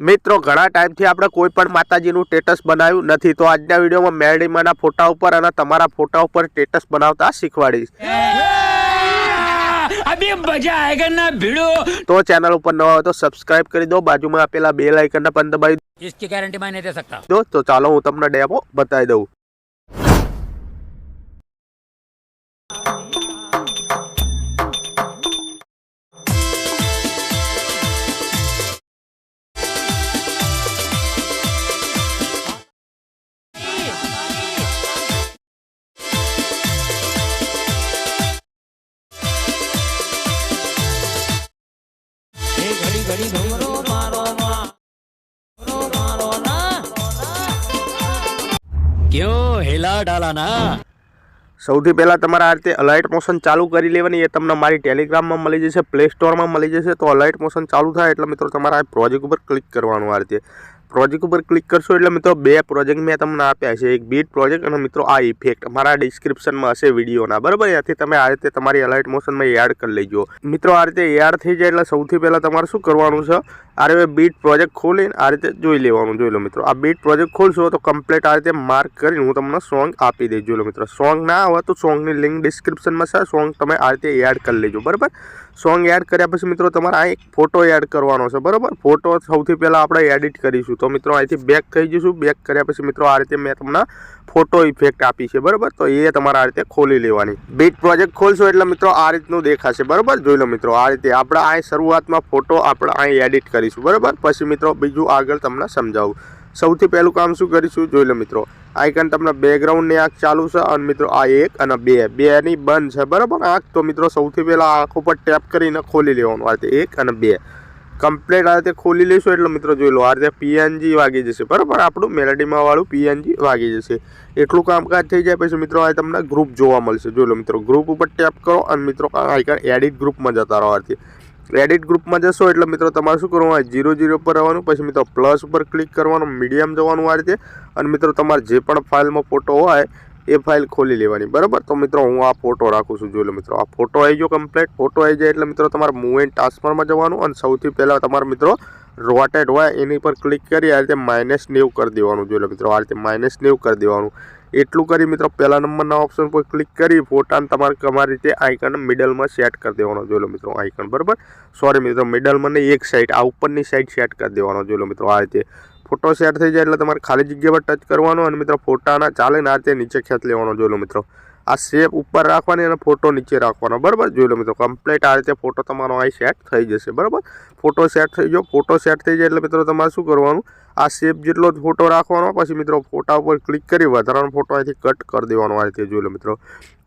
મિત્રો ઘણા ટાઈમથી આપણે કોઈ પણ માતાજીનું સ્ટેટસ બનાવ્યું નથી, તો આજના વિડીયોમાં મેરડીમાના ફોટા ઉપર અને તમારા ફોટા ઉપર સ્ટેટસ બનાવતા શીખવાડીશ। अभी मजा आएगा ना भिड़ो। तो चैनल ઉપર नवा हो तो सब्सक्राइब કરી દો, બાજુમાં આપેલા બેલ આઇકનને પણ દબાવી દો। इसकी गारंटी मैं नहीं दे सकता। તો ચાલો હું તમને ડેમો બતાવી દઉં। घड़ी घड़ी घुमरो मारो ना क्यों हिला डाला ना। સૌથી પહેલા તમારે આ રીતે અલાઇટ મોશન ચાલુ કરી લેવાની, એ તમને મારી ટેલિગ્રામમાં મળી જશે, પ્લે સ્ટોરમાં મળી જશે। તો અલાઇટ મોશન ચાલુ થાય એટલે મિત્રો તમારે આ પ્રોજેક્ટ ઉપર ક્લિક કરવાનું। આ રીતે પ્રોજેક્ટ ઉપર ક્લિક કરશો એટલે મિત્રો બે પ્રોજેક્ટ મેં તમને આપ્યા છે, એક બીટ પ્રોજેક્ટ અને મિત્રો આ ઇફેક્ટ મારા ડિસ્ક્રિપ્શનમાં હશે વિડીયોના, બરાબર। ત્યાંથી તમે આ રીતે તમારી અલાઇટ મોશનમાં એડ કરી લેજો। મિત્રો આ રીતે એડ થઈ જાય એટલે સૌથી પહેલાં તમારે શું કરવાનું છે, આ રીતે બીટ પ્રોજેક્ટ ખોલીને આ રીતે જોઈ લેવાનું। જોઈ લો મિત્રો, આ બીટ પ્રોજેક્ટ ખોલશો તો કમ્પ્લીટ આ રીતે માર્ક કરીને હું તમને સોંગ આપી દઈશ। જોઈ લો મિત્રો, સોંગ ના આવે તો સોંગની લિંક ડિસ્ક્રિપ્શનમાં છે, સોંગ તમે આ રીતે એડ કરી લેજો, બરાબર। સોંગ એડ કર્યા પછી મિત્રો તમારે આ એક ફોટો એડ કરવાનો છે, બરાબર। ફોટો સૌથી પહેલાં આપણે એડિટ કરીશું, તો મિત્રો અહીંથી બેક થઈ જઈશું। બેક કર્યા પછી મિત્રો આ રીતે મેં તમને ફોટો ઇફેક્ટ આપી છે, બરાબર। તો એ તમારે આ રીતે ખોલી લેવાની। બીટ પ્રોજેક્ટ ખોલશો એટલે મિત્રો આ રીતનું દેખાશે, બરાબર। જોઈ લો મિત્રો, આ રીતે આપણે આ શરૂઆતમાં ફોટો આપણે અહીં એડિટ કરીશું, બરાબર। પછી મિત્રો બીજું આગળ તમને સમજાવું। સૌથી પહેલું કામ શું કરીશું, જોઈ લો મિત્રો, આઇકન તમને બેકગ્રાઉન્ડની આંખ ચાલુ છે અને મિત્રો આ એક અને બેની બંધ છે, બરાબર આંખ। તો મિત્રો સૌથી પહેલાં આંખ ઉપર ટેપ કરીને ખોલી લેવાનું, આ રીતે એક અને બે કમ્પ્લીટ આ રીતે ખોલી લઈશું એટલે મિત્રો જોઈ લો આ રીતે પીએનજી વાગી જશે, બરાબર। આપણું મેલેડીમાં વાળું પીએનજી વાગી જશે। એટલું કામકાજ થઈ જાય પછી મિત્રો આ તમને ગ્રુપ જોવા મળશે। જોઈ લો મિત્રો, ગ્રુપ ઉપર ટેપ કરો અને મિત્રો આ આઇકન એડિટ ગ્રુપમાં જતા રહો। આ રીતે એડિટ ગ્રુપમાં જશો એટલે મિત્રો તમારે શું કરવાનું, 0 પર રહેવાનું, પછી મિત્રો પ્લસ ઉપર ક્લિક કરવાનું, મીડિયમ જવાનું આ રીતે, અને મિત્રો તમારે જે પણ ફાઇલમાં ફોટો હોય એ ફાઇલ ખોલી લેવાની, બરાબર। તો મિત્રો હું આ ફોટો રાખું છું। જોઈ લો મિત્રો, આ ફોટો આવી ગયો કમ્પ્લીટ। ફોટો આવી જાય એટલે મિત્રો તમારે મૂવ એન્ડ ટ્રાન્સફરમાં જવાનું અને સૌથી પહેલાં તમારે મિત્રો રોટેટ હોય એની પર ક્લિક કરી આ રીતે -90 કરી દેવાનું। જોઈ લો મિત્રો, આ રીતે -90 કરી દેવાનું। એટલું કરી મિત્રો પહેલા નંબરના ઓપ્શન પર ક્લિક કરી ફોટાને તમારી રીતે આઇકન મિડલમાં સેટ કરી દેવાનો। જોઈ લો મિત્રો આઇકન, બરાબર। સોરી મિત્રો, મિડલમાં નહીં, એક સાઈડ આ ઉપરની સાઈડ સેટ કરી દેવાનો। જોઈ લો મિત્રો, આ રીતે ફોટો સેટ થઈ જાય એટલે તમારે ખાલી જગ્યા પર ટચ કરવાનો અને મિત્રો ફોટાના ચાલે ને આ રીતે નીચે ખેંચ લેવાનો। જોઈ લો મિત્રો, આ શેપ ઉપર રાખવાની અને ફોટો નીચે રાખવાનો, બરાબર। જોઈ લો મિત્રો, કમ્પ્લીટ આ રીતે ફોટો તમારો અહીં સેટ થઈ જશે, બરાબર। ફોટો સેટ થઈ ગયો। ફોટો સેટ થઈ જાય એટલે મિત્રો તમારે શું કરવાનું, આ શેપ જેટલો જ ફોટો રાખવાનો, પછી મિત્રો ફોટા ઉપર ક્લિક કરી વધારાનો ફોટો અહીંથી કટ કરી દેવાનો આ રીતે। જોઈ લો મિત્રો,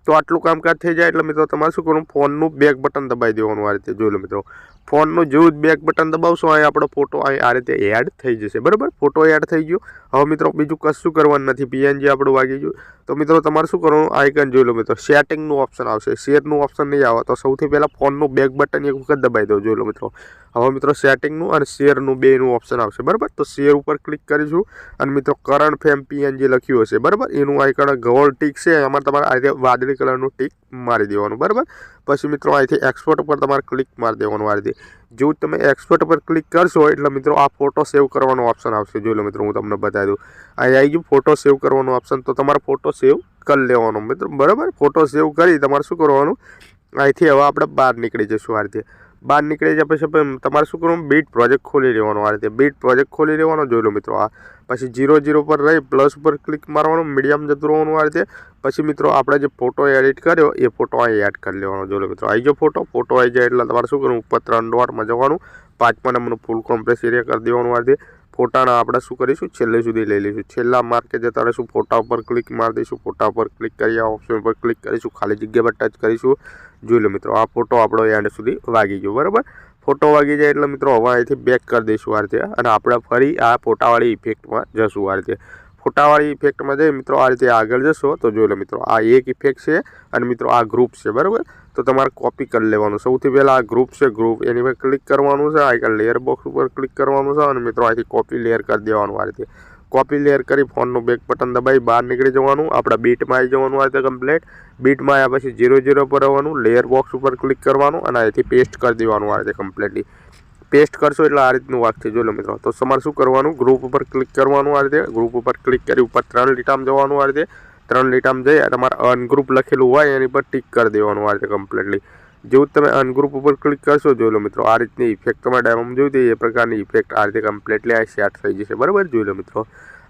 તો આટલું કામકાજ થઈ જાય એટલે મિત્રો તમારે શું કરવાનું, ફોનનું બેક બટન દબાવી દેવાનું આ રીતે। જોઈ લો મિત્રો, ફોનનું જેવું જ બેક બટન દબાવશો અહીં આપણો ફોટો અહીં આ રીતે એડ થઈ જશે, બરાબર। ફોટો એડ થઈ ગયો। હવે મિત્રો બીજું કશું કરવાનું નથી, પીએનજી આપણું વાગી ગયું। તો મિત્રો તમારે શું કરવાનું, આઇકન જોઈ લો મિત્રો, સેટિંગનું ઓપ્શન આવશે, શેરનું ઓપ્શન નહીં આવે તો સૌથી પહેલાં ફોનનું બેક બટન એક વખત દબાવી દો। જોઈ લો મિત્રો, હવે મિત્રો સેટિંગનું અને શેરનું બેનું ઓપ્શન આવશે, બરાબર। તો શેર ઉપર ક્લિક કરીશું અને મિત્રો કરંટ ફ્રેમ પીએનજી લખ્યું હશે, બરાબર। એનું આઇકન ગોળ ટીક છે, એમાં તમારે આ રીતે વાદળી કલરનું ટીક મારી દેવાનું, બરાબર। પછી મિત્રો અહીંથી એક્સપોર્ટ ઉપર તમારે ક્લિક મારી દેવાનું આ રીતે। જેવું તમે એક્સપોર્ટ ઉપર ક્લિક કરશો એટલે મિત્રો આ ફોટો સેવ કરવાનો ઓપ્શન આવશે। જોઈ લો મિત્રો, હું તમને બતાવી દઉં, અહીં આવી ગયું ફોટો સેવ કરવાનો ઓપ્શન, તો તમારે ફોટો સેવ કરી લેવાનો મિત્રો, બરાબર। ફોટો સેવ કરી તમારે શું કરવાનું, અહીંથી હવે આપણે બહાર નીકળી જઈશું। આ રીતે બહાર નીકળી જાય પછી તમારે શું કરવાનું, બીટ પ્રોજેક્ટ ખોલી લેવાનો આ રીતે, બીટ પ્રોજેક્ટ ખોલી લેવાનો। જોઈ લો મિત્રો, આ પછી 0 પર રહી પ્લસ ઉપર ક્લિક મારવાનું, મીડિયમ જતું રહેવાનું આ રીતે। પછી મિત્રો આપણે જે ફોટો એડિટ કર્યો એ ફોટો અહીં એડ કરી લેવાનો। જોઈ લો મિત્રો, આવી ગયો ફોટો આવી જાય એટલે તમારે શું કરવું, ઉપર 3 ડોટમાં જવાનું, 5મા નંબરનું ફૂલ કોમ્પ્રેસ એરિયા કરી દેવાનું આ રીતે। ફોટાના આપણે શું કરીશું, છેલ્લે સુધી લઈ લઈશું, છેલ્લા માર્કે જતા રહીશું, ફોટા ઉપર ક્લિક મારી દઈશું, ફોટા ઉપર ક્લિક કરી આ ઓપ્શન પર ક્લિક કરીશું, ખાલી જગ્યા પર ટચ કરીશું। જોઈ લો મિત્રો, આ ફોટો આપણો એન્ડ સુધી વાગી ગયો, બરાબર। ફોટો વાગી જાય એટલે મિત્રો હવે અહીંથી બેક કરી દઈશું આ રીતે, અને આપણે ફરી આ ફોટાવાળી ઇફેક્ટમાં જશું આ રીતે। ફોટાવાળી ઇફેક્ટમાં જઈ મિત્રો આ રીતે આગળ જશો તો જોઈ લો મિત્રો, આ એક ઇફેક્ટ છે અને મિત્રો આ ગ્રુપ છે, બરાબર। તો તમારે કોપી કરી લેવાનું। સૌથી પહેલાં આ ગ્રુપ છે, ગ્રુપ એની પર ક્લિક કરવાનું છે, આઇકન લેયર બોક્સ ઉપર ક્લિક કરવાનું છે અને મિત્રો અહીંથી કોપી લેયર કરી દેવાનું આ રીતે। कॉपी लेयर करी फोन नो बेक बटन दबाई बहार निकली जवानुं आपड़ा बीट में आई जवानुं आ रीते कम्प्लीट बीट में आया पछी 0 0 पर आववानुं लेयर बॉक्स पर क्लिक करवानुं अने अहींथी पेस्ट कर देवानुं आ रीते कम्प्लीटली પેસ્ટ કરશો એટલે આ રીતનું વાગશે. જોઈ લો મિત્રો. તો તમારે શું કરવાનું, ગ્રુપ ઉપર ક્લિક કરવાનું. આ રીતે ગ્રુપ ઉપર ક્લિક કરી ઉપર 3 લીટામાં જવાનું. આ રીતે 3 લીટામાં જઈ તમારે અનગ્રુપ લખેલું હોય એની પર ટિક કરી દેવાનું. આ રીતે કમ્પ્લીટલી જેવું તમે અનગ્રુપ ઉપર ક્લિક કરશો જોઈ લો મિત્રો, આ રીતની ઇફેક્ટ તમારે ડેમોમાં જોઈ હતી એ પ્રકારની ઇફેક્ટ આ રીતે કમ્પ્લીટલી આ સેટ થઈ જશે. બરાબર, જોઈ લો મિત્રો.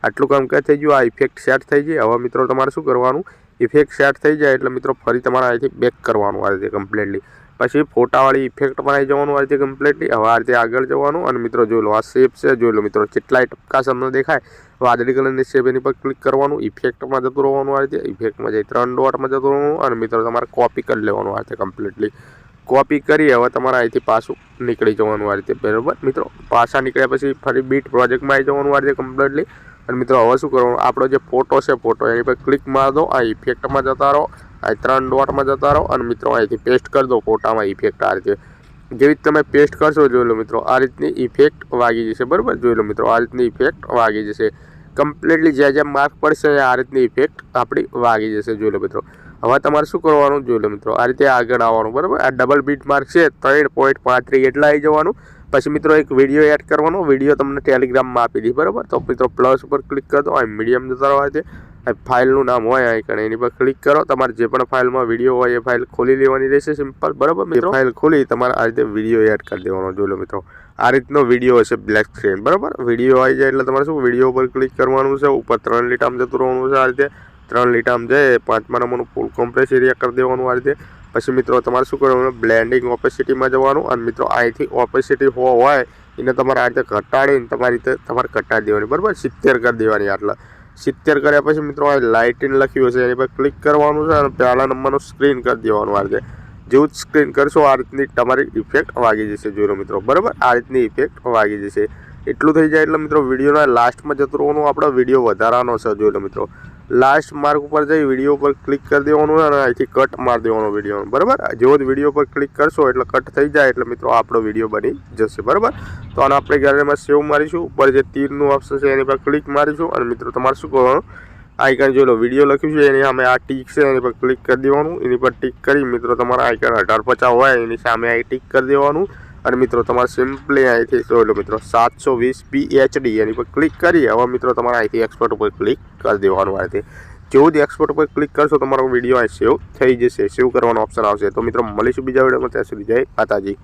આટલું કામ ક્યાં થઈ ગયું, આ ઇફેક્ટ સેટ થઈ ગઈ. હવે મિત્રો તમારે શું કરવાનું, ઇફેક્ટ સેટ થઈ જાય એટલે મિત્રો ફરી તમારે અહીંથી બેક કરવાનું. આ રીતે કમ્પ્લીટલી પછી ફોટાવાળી ઇફેક્ટમાં આવી જવાનું. આ રીતે કમ્પ્લીટલી હવે આ રીતે આગળ જવાનું. અને મિત્રો જોઈ લો આ શેપ છે, જોઈ લો મિત્રો કેટલાય ટપકા તમને દેખાય વાદળી કલરની શેપ એની પર ક્લિક કરવાનું. ઇફેક્ટમાં જતું રહેવાનું. આ રીતે ઇફેક્ટમાં જઈ 3 ડોટમાં જતું રહેવાનું. અને મિત્રો તમારે કોપી કરી લેવાનું. આ રીતે કમ્પ્લીટલી કોપી કરી હવે તમારે અહીંથી પાછું નીકળી જવાનું. આ રીતે બરાબર મિત્રો. પાછા નીકળ્યા પછી ફરી બીટ પ્રોજેક્ટમાં આવી જવાનું. આ રીતે કમ્પ્લીટલી. અને મિત્રો હવે શું કરવાનું, આપણો જે ફોટો છે ફોટો એની પર ક્લિક મારી દો. આ ઇફેક્ટમાં જતા રહો, આ 3 ડોટમાં જતા રહો. અને મિત્રો અહીંથી પેસ્ટ કરી દો ફોટામાં ઇફેક્ટ. આ રીતે જેવી તમે પેસ્ટ કરશો જોઈ લો મિત્રો આ રીતની ઇફેક્ટ વાગી જશે. બરાબર, જોઈ લો મિત્રો આ રીતની ઇફેક્ટ વાગી જશે. કમ્પ્લીટલી જ્યાં માર્ક પડશે આ રીતની ઇફેક્ટ આપણી વાગી જશે. જોઈ લો મિત્રો. હવે તમારે શું કરવાનું, જોઈ લો મિત્રો આ રીતે આગળ આવવાનું. બરાબર, આ ડબલ બીટ માર્ક છે 3.35 એટલા આવી જવાનું. પછી મિત્રો એક વિડીયો એડ કરવાનો. વિડીયો તમને ટેલિગ્રામમાં આપી દી. બરાબર, તો મિત્રો પ્લસ ઉપર ક્લિક કરી દો. આ મીડિયમ જતા રહો. છે ફાઇલનું નામ હોય આઈકન એની પર ક્લિક કરો. તમારે જે પણ ફાઇલમાં વિડીયો હોય એ ફાઇલ ખોલી લેવાની રહેશે. સિમ્પલ. બરાબર મિત્રો, ફાઇલ ખોલી તમારે આ રીતે વિડીયો એડ કરી દેવાનો. જોઈ લો મિત્રો આ રીતનો વિડીયો હશે બ્લેક સ્ક્રીન. બરાબર, વિડીયો આવી જાય એટલે તમારે શું વિડીયો ઉપર ક્લિક કરવાનું છે. ઉપર 3 લીટામાં જતું રહેવાનું છે. આ રીતે 3 લીટામાં જાય 5મા નંબરનું ફૂલ કોમ્પ્રેસ એરિયા કરી દેવાનું. આ રીતે પછી મિત્રો તમારે શું કરવાનું, બ્લેન્ડિંગ ઓપેસિટીમાં જવાનું. અને મિત્રો અહીંથી ઓપેસિટી હોય એને તમારે આ રીતે ઘટાડીને તમારી રીતે તમારે ઘટાડી દેવાની. બરાબર, 70 કરી દેવાની. આટલા 70 કર્યા પછી મિત્રો આ લાઇટિન લખ્યું હશે એની પર ક્લિક કરવાનું છે. અને પહેલા નંબરનું સ્ક્રીન કરી દેવાનું. આ રીતે જેવું જ સ્ક્રીન કરશો આ રીતની તમારી ઇફેક્ટ વાગી જશે. જોઈ લો મિત્રો. બરાબર, આ રીતની ઇફેક્ટ વાગી જશે. એટલું થઈ જાય એટલે મિત્રો વિડીયોના લાસ્ટમાં જતું રહેવાનું. આપણો વિડીયો વધારાનો છે. જોઈ લો મિત્રો લાસ્ટ માર્ક ઉપર જઈ વિડીયો પર ક્લિક કરી દેવાનું અને અહીંથી કટ મારી દેવાનો વિડીયોનો. બરાબર, જેવો જ વિડીયો પર ક્લિક કરશો એટલે કટ થઈ જાય એટલે મિત્રો આપણો વિડીયો બની જશે. બરાબર, તો આને આપણે ગેલેરીમાં સેવ મારીશું. ઉપર જે તીરનું ઓપ્શન છે એની પર ક્લિક મારીશું. અને મિત્રો તમારે શું કરવાનું, આઈકન જોઈ લો વિડીયો લખ્યું છે એની સામે આ ટીક છે એની પર ક્લિક કરી દેવાનું. એની પર ટીક કરી મિત્રો તમારા આઈકન 1850 હોય એની સામે આ ટીક કરી દેવાનું. અને મિત્રો તમારે સિમ્પલી અહીંથી જોઈ લો મિત્રો 720p HD એની પર ક્લિક કરી હવે મિત્રો તમારે અહીંથી એક્સપોર્ટ ઉપર ક્લિક કરી દેવાનું. આ રીતે જેવું જ એક્સપોર્ટ ઉપર ક્લિક કરશો તમારો વિડીયો અહીં સેવ થઈ જશે. સેવ કરવાનો ઓપ્શન આવશે. તો મિત્રો મળીશું બીજા વિડીયોમાં. ત્યાં સુધી જય માતાજી.